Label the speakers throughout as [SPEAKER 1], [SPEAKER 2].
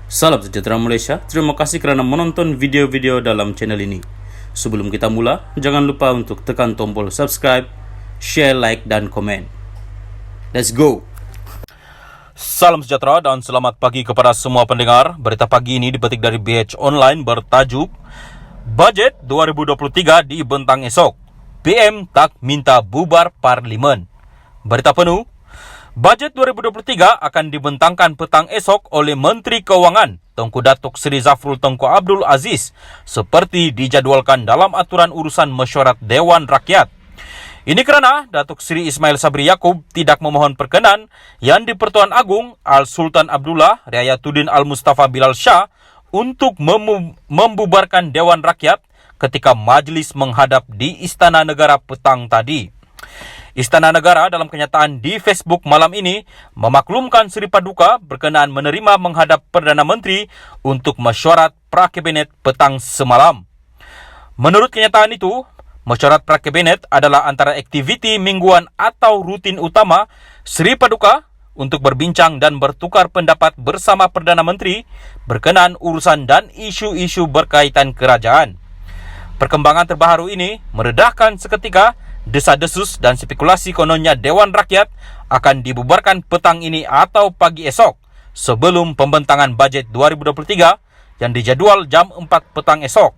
[SPEAKER 1] Salam sejahtera Malaysia, terima kasih kerana menonton video-video dalam channel ini. Sebelum kita mula, jangan lupa untuk tekan tombol subscribe, share, like, dan komen. Let's go!
[SPEAKER 2] Salam sejahtera dan selamat pagi kepada semua pendengar. Berita pagi ini dipetik dari BH Online bertajuk Bajet 2023 dibentang esok, PM tak minta bubar Parlimen. Berita penuh, Bajet 2023 akan dibentangkan petang esok oleh Menteri Keuangan Tengku Datuk Seri Zafrul Tunku Abdul Aziz seperti dijadualkan dalam aturan urusan mesyuarat Dewan Rakyat. Ini kerana Datuk Seri Ismail Sabri Yaakob tidak memohon perkenan Yang di-Pertuan Agong Al-Sultan Abdullah Riayatuddin Al-Mustafa Bilal Shah untuk membubarkan Dewan Rakyat ketika majlis menghadap di Istana Negara petang tadi. Istana Negara dalam kenyataan di Facebook malam ini memaklumkan Seri Paduka berkenaan menerima menghadap Perdana Menteri untuk mesyuarat Pra-Kabinet petang semalam. Menurut kenyataan itu, mesyuarat Pra-Kabinet adalah antara aktiviti mingguan atau rutin utama Seri Paduka untuk berbincang dan bertukar pendapat bersama Perdana Menteri berkenaan urusan dan isu-isu berkaitan kerajaan. Perkembangan terbaru ini meredahkan seketika desas-desus dan spekulasi kononnya Dewan Rakyat akan dibubarkan petang ini atau pagi esok sebelum pembentangan bajet 2023 yang dijadual jam 4 petang esok.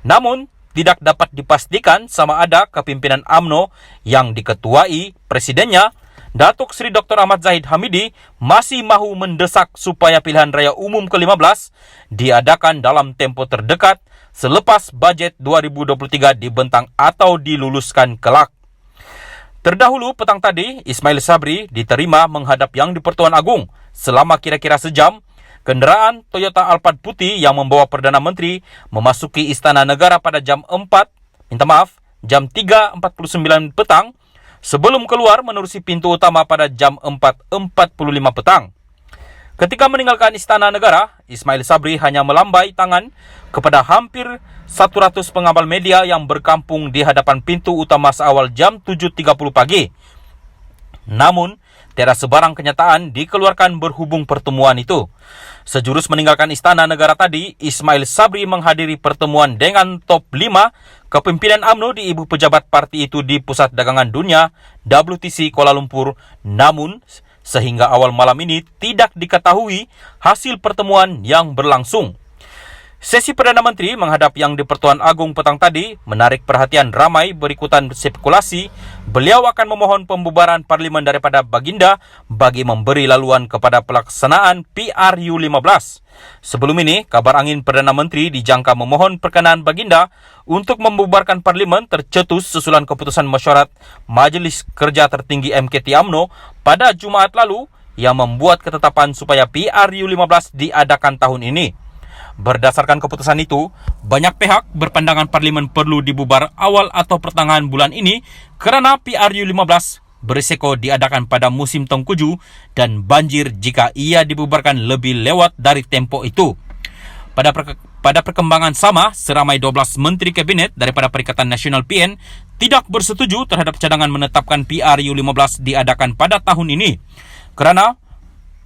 [SPEAKER 2] Namun, tidak dapat dipastikan sama ada kepimpinan UMNO yang diketuai presidennya, Datuk Seri Dr. Ahmad Zahid Hamidi masih mahu mendesak supaya pilihan raya umum ke-15 diadakan dalam tempoh terdekat selepas bajet 2023 dibentang atau diluluskan kelak. Terdahulu petang tadi, Ismail Sabri diterima menghadap Yang di-Pertuan Agong selama kira-kira sejam. Kenderaan Toyota Alphard putih yang membawa Perdana Menteri memasuki Istana Negara pada jam 3.49 petang sebelum keluar menerusi pintu utama pada jam 4.45 petang. Ketika meninggalkan Istana Negara, Ismail Sabri hanya melambai tangan kepada hampir 100 pengawal media yang berkampung di hadapan pintu utama seawal jam 7.30 pagi. Namun, tiada sebarang kenyataan dikeluarkan berhubung pertemuan itu. Sejurus meninggalkan Istana Negara tadi, Ismail Sabri menghadiri pertemuan dengan top 5 kepimpinan UMNO di ibu pejabat parti itu di Pusat Dagangan Dunia WTC Kuala Lumpur. Namun, sehingga awal malam ini tidak diketahui hasil pertemuan yang berlangsung. Sesi Perdana Menteri menghadap Yang di-Pertuan Agong petang tadi menarik perhatian ramai berikutan spekulasi beliau akan memohon pembubaran Parlimen daripada Baginda bagi memberi laluan kepada pelaksanaan PRU15. Sebelum ini, kabar angin Perdana Menteri dijangka memohon perkenaan Baginda untuk membubarkan Parlimen tercetus susulan keputusan mesyuarat Majlis Kerja Tertinggi MKT UMNO pada Jumaat lalu yang membuat ketetapan supaya PRU15 diadakan tahun ini. Berdasarkan keputusan itu, banyak pihak berpandangan Parlimen perlu dibubar awal atau pertengahan bulan ini kerana PRU15 berisiko diadakan pada musim tengkujuh dan banjir jika ia dibubarkan lebih lewat dari tempoh itu. Pada perkembangan sama, seramai 12 Menteri Kabinet daripada Perikatan Nasional PN tidak bersetuju terhadap cadangan menetapkan PRU15 diadakan pada tahun ini kerana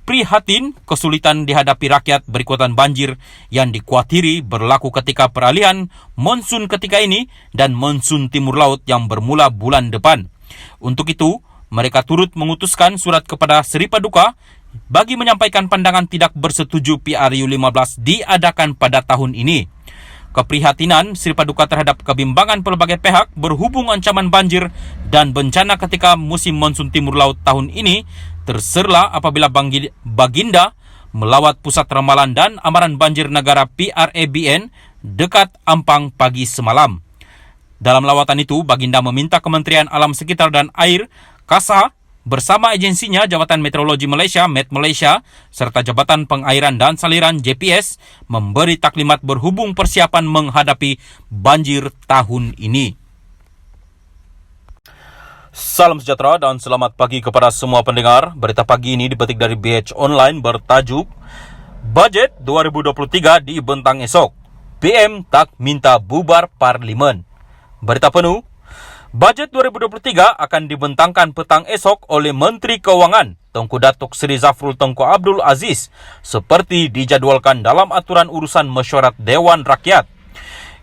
[SPEAKER 2] prihatin kesulitan dihadapi rakyat berikutan banjir yang dikuatiri berlaku ketika peralihan monsun ketika ini dan monsun timur laut yang bermula bulan depan. Untuk itu, mereka turut mengutuskan surat kepada Seri Paduka bagi menyampaikan pandangan tidak bersetuju PRU15 diadakan pada tahun ini. Keprihatinan Seri Paduka terhadap kebimbangan pelbagai pihak berhubung ancaman banjir dan bencana ketika musim monsun timur laut tahun ini terserlah apabila Baginda melawat Pusat Ramalan dan Amaran Banjir Negara PRABN dekat Ampang pagi semalam. Dalam lawatan itu, Baginda meminta Kementerian Alam Sekitar dan Air KASA bersama agensinya Jabatan Meteorologi Malaysia Met Malaysia serta Jabatan Pengairan dan Saliran JPS memberi taklimat berhubung persiapan menghadapi banjir tahun ini. Salam sejahtera dan selamat pagi kepada semua pendengar. Berita pagi ini dipetik dari BH Online bertajuk Bajet 2023 dibentang esok, PM tak minta bubar Parlimen. Berita penuh, Bajet 2023 akan dibentangkan petang esok oleh Menteri Keuangan Tengku Datuk Seri Zafrul Tengku Abdul Aziz seperti dijadwalkan dalam aturan urusan mesyuarat Dewan Rakyat.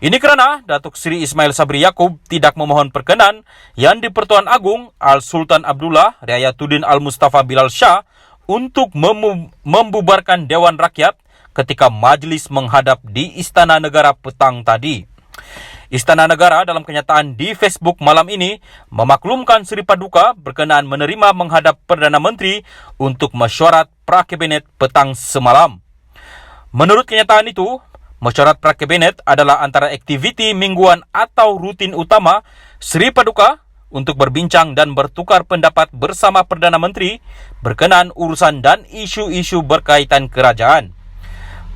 [SPEAKER 2] Ini kerana Datuk Seri Ismail Sabri Yaakob tidak memohon perkenan Yang di-Pertuan Agung Al-Sultan Abdullah Riayatuddin Al-Mustafa Bilal Shah untuk membubarkan Dewan Rakyat ketika majlis menghadap di Istana Negara petang tadi. Istana Negara dalam kenyataan di Facebook malam ini memaklumkan Seri Paduka berkenaan menerima menghadap Perdana Menteri untuk mesyuarat pra-kabinet petang semalam. Menurut kenyataan itu, mesyuarat pra-kabinet adalah antara aktiviti mingguan atau rutin utama Seri Paduka untuk berbincang dan bertukar pendapat bersama Perdana Menteri berkenaan urusan dan isu-isu berkaitan kerajaan.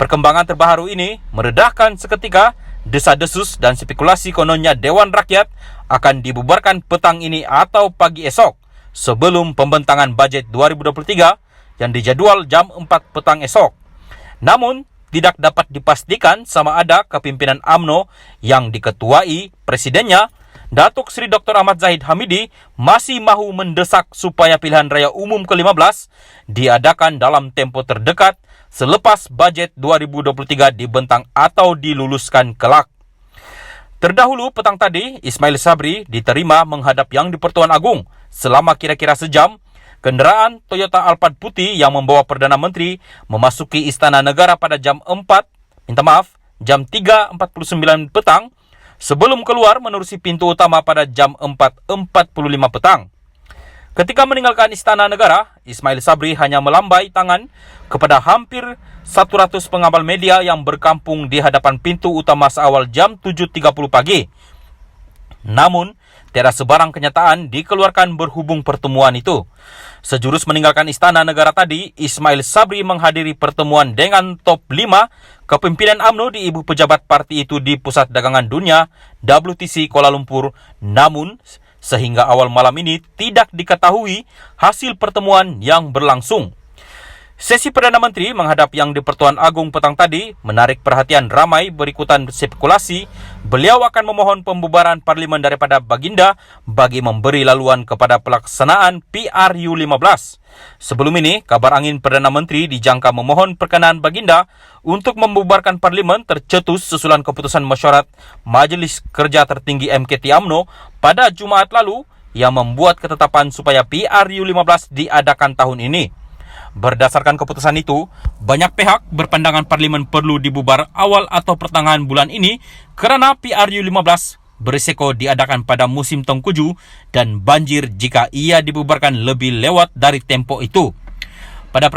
[SPEAKER 2] Perkembangan terbaru ini meredahkan seketika desa-desus dan spekulasi kononnya Dewan Rakyat akan dibubarkan petang ini atau pagi esok sebelum pembentangan bajet 2023 yang dijadwal jam 4 petang esok. Namun, tidak dapat dipastikan sama ada kepimpinan UMNO yang diketuai presidennya, Datuk Seri Dr. Ahmad Zahid Hamidi masih mahu mendesak supaya pilihan raya umum ke-15 diadakan dalam tempo terdekat selepas bajet 2023 dibentang atau diluluskan kelak. Terdahulu petang tadi, Ismail Sabri diterima menghadap Yang di-Pertuan Agung selama kira-kira sejam. Kenderaan Toyota Alphard putih yang membawa Perdana Menteri memasuki Istana Negara pada jam 3:49 petang sebelum keluar menerusi pintu utama pada jam 4:45 petang. Ketika meninggalkan Istana Negara, Ismail Sabri hanya melambai tangan kepada hampir 100 pengawal media yang berkampung di hadapan pintu utama seawal jam 7:30 pagi. Namun, tiada sebarang kenyataan dikeluarkan berhubung pertemuan itu. Sejurus meninggalkan Istana Negara tadi, Ismail Sabri menghadiri pertemuan dengan top 5 kepimpinan UMNO di ibu pejabat parti itu di Pusat Dagangan Dunia WTC Kuala Lumpur. Namun, sehingga awal malam ini tidak diketahui hasil pertemuan yang berlangsung. Sesi Perdana Menteri menghadap Yang di-Pertuan Agung petang tadi menarik perhatian ramai berikutan spekulasi beliau akan memohon pembubaran Parlimen daripada Baginda bagi memberi laluan kepada pelaksanaan PRU15. Sebelum ini, kabar angin Perdana Menteri dijangka memohon perkenaan Baginda untuk membubarkan Parlimen tercetus susulan keputusan mesyuarat Majlis Kerja Tertinggi MKT UMNO pada Jumaat lalu yang membuat ketetapan supaya PRU15 diadakan tahun ini. Berdasarkan keputusan itu, banyak pihak berpandangan Parlimen perlu dibubar awal atau pertengahan bulan ini kerana PRU15 berisiko diadakan pada musim tengkujuh dan banjir jika ia dibubarkan lebih lewat dari tempoh itu. Pada